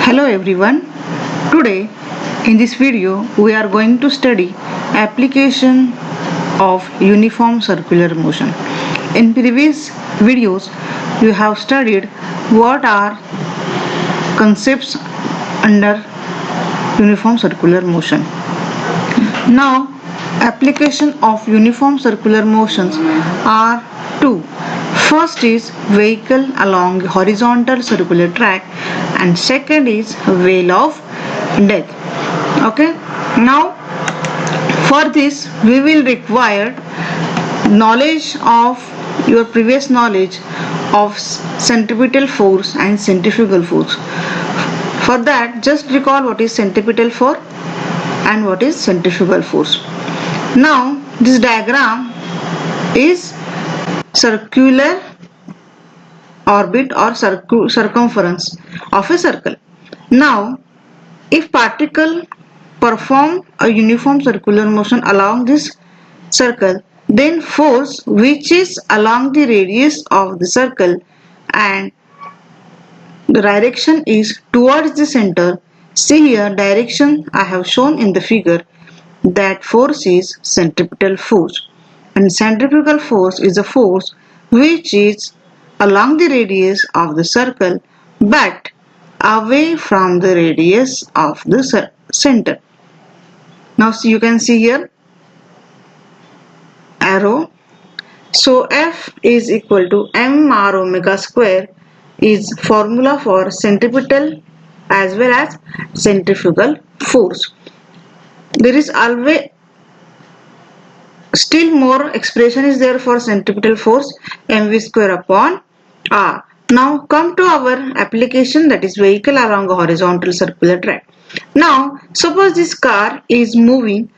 Hello everyone. Today in this video we are going to study application of uniform circular motion. In previous videos you have studied what are concepts under uniform circular motion. Now application of uniform circular motions are two. First is vehicle along horizontal circular track and second is wheel of death. Okay, now for this we will require knowledge of your previous knowledge of centripetal force and centrifugal force. For that, just recall what is centripetal force and what is centrifugal force. Now this diagram is circular orbit or circumference of a circle. Now if particle perform a uniform circular motion along this circle, then force which is along the radius of the circle and the direction is towards the center. See here, direction I have shown in the figure. That force is centripetal force, and centrifugal force is a force which is along the radius of the circle but away from the radius of the center. Now you can see here arrow. So F is equal to mr omega square is formula for centripetal as well as centrifugal force. There is always still more expression is there for centripetal force, mv square upon r. Now come to our application, that is vehicle along a horizontal circular track. Now suppose this car is moving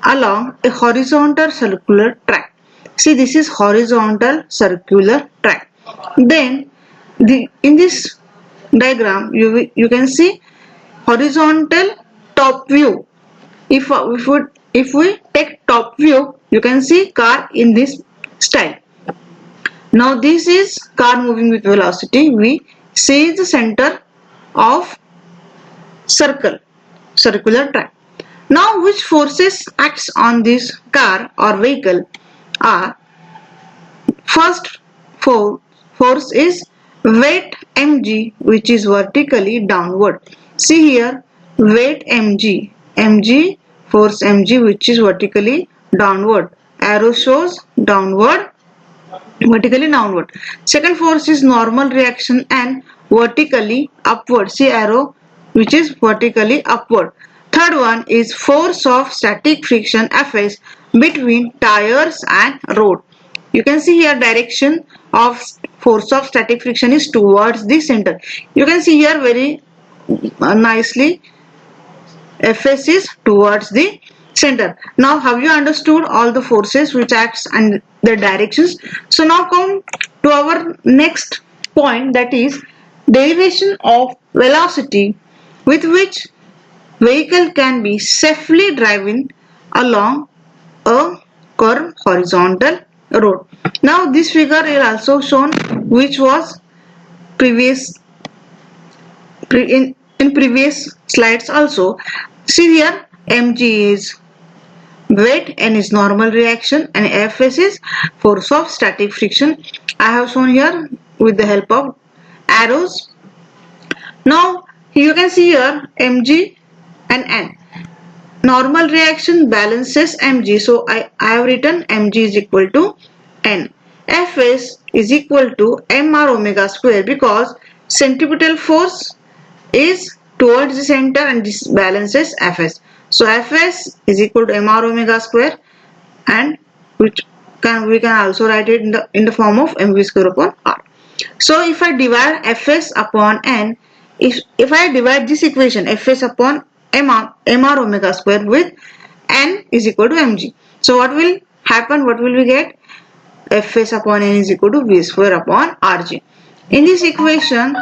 along a horizontal circular track. See, this is horizontal circular track. Then in this diagram you can see horizontal top view. If we take top view, you can see car in this style. Now this is car moving with velocity. We see the center of circular track. Now which forces acts on this car or vehicle are: first force is weight mg, which is vertically downward. See here, weight mg, force mg which is vertically downward. Arrow shows downward, vertically downward. Second force is normal reaction and vertically upward. See arrow which is vertically upward. Third one is force of static friction Fs between tires and road. You can see here direction of force of static friction is towards the center. You can see here very nicely Fs is towards the center. Now have you understood all the forces which acts and the directions? So now come to our next point, that is derivation of velocity with which vehicle can be safely driven along a curved horizontal road. Now this figure is also shown which was in previous slides also. See here, mg is weight, n is normal reaction and Fs is force of static friction. I have shown here with the help of arrows. Now you can see here mg and n. Normal reaction balances mg, so I have written mg is equal to n. Fs is equal to mr omega square because centripetal force is towards the center and this balances Fs. So Fs is equal to mr omega square, and we can also write it in the form of mv square upon r. So if I divide Fs upon n, if I divide this equation Fs upon mr omega square with n is equal to mg, so what will happen? What will we get? Fs upon n is equal to v square upon rg. In this equation,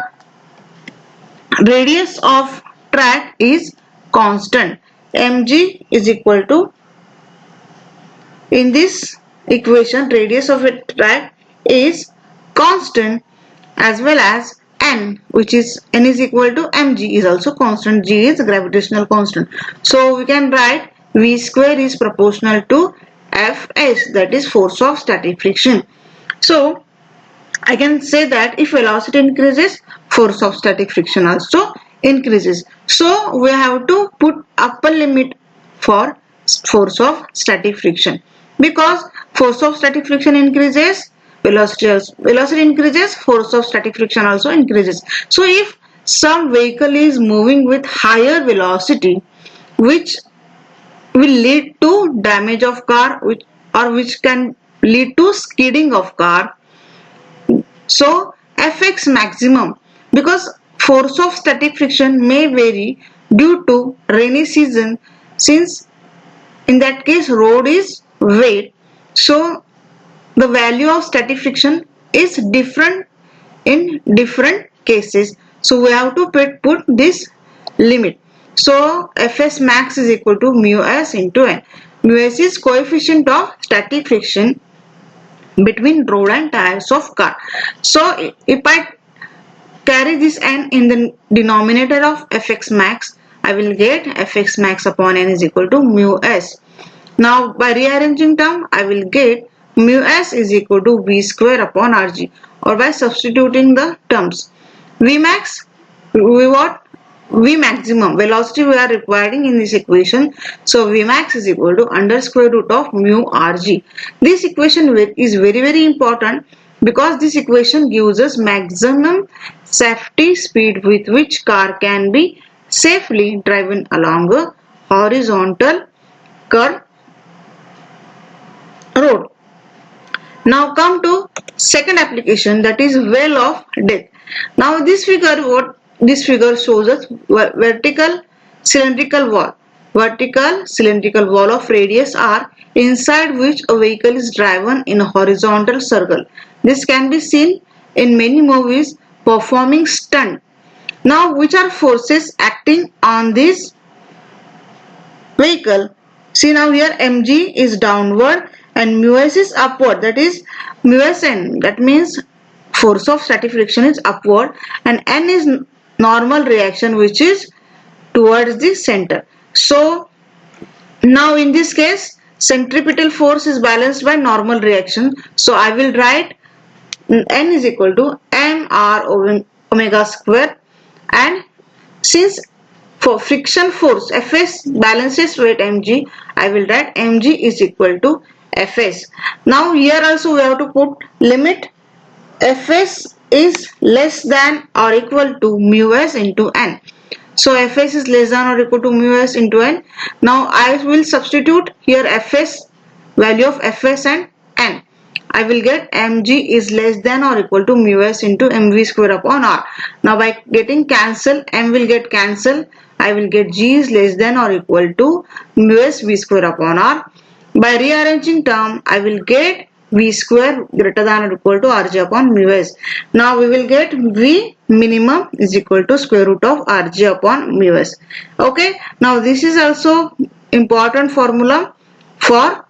radius of track is constant. Mg is equal to, in this equation, radius of a track is constant as well as n, which is n is equal to mg, is also constant. G is gravitational constant. So we can write v square is proportional to Fs, that is force of static friction. So I can say that if velocity increases, force of static friction also increases. So we have to put upper limit for force of static friction, because force of static friction increases, velocity increases, force of static friction also increases. So if some vehicle is moving with higher velocity, which will lead to damage of car, which can lead to skidding of car, so Fx maximum, because force of static friction may vary due to rainy season, since in that case road is wet, so the value of static friction is different in different cases. So we have to put this limit. So Fs max is equal to mu s into n. Mu s is coefficient of static friction between road and tires of car. So if I carry this n in the denominator of Fx max, I will get Fx max upon n is equal to mu s. Now by rearranging term, I will get mu s is equal to v square upon rg, or by substituting the terms. Vmax, V maximum velocity we are requiring in this equation. So Vmax is equal to under square root of mu rg. This equation is very important, because this equation gives us maximum safety speed with which car can be safely driven along a horizontal curve road. Now come to second application, that is well of death. Now this figure shows us vertical cylindrical wall of radius r, inside which a vehicle is driven in a horizontal circle. This can be seen in many movies performing stunt. Now which are forces acting on this vehicle? See, now here mg is downward and mu s is upward, that is mu s n, that means force of static friction is upward, and n is normal reaction, which is towards the center. So now in this case centripetal force is balanced by normal reaction. So I will write n is equal to mr omega square, and since for friction force Fs balances weight mg, I will write mg is equal to Fs. Now here also we have to put limit. Fs is less than or equal to mu s into n. So Fs is less than or equal to mu s into n. Now I will substitute here Fs, value of Fs and n. I will get mg is less than or equal to mu s into mv square upon r. Now by getting cancel, m will get cancel. I will get g is less than or equal to mu s v square upon r. By rearranging term, I will get v square greater than or equal to rg upon mu s. Now we will get v minimum is equal to square root of rg upon mu s. Okay. Now this is also important formula for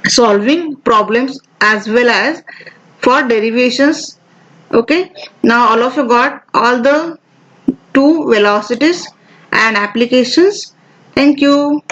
solving problems as well as for derivations. Okay. Now all of you got all the two velocities and applications. Thank you.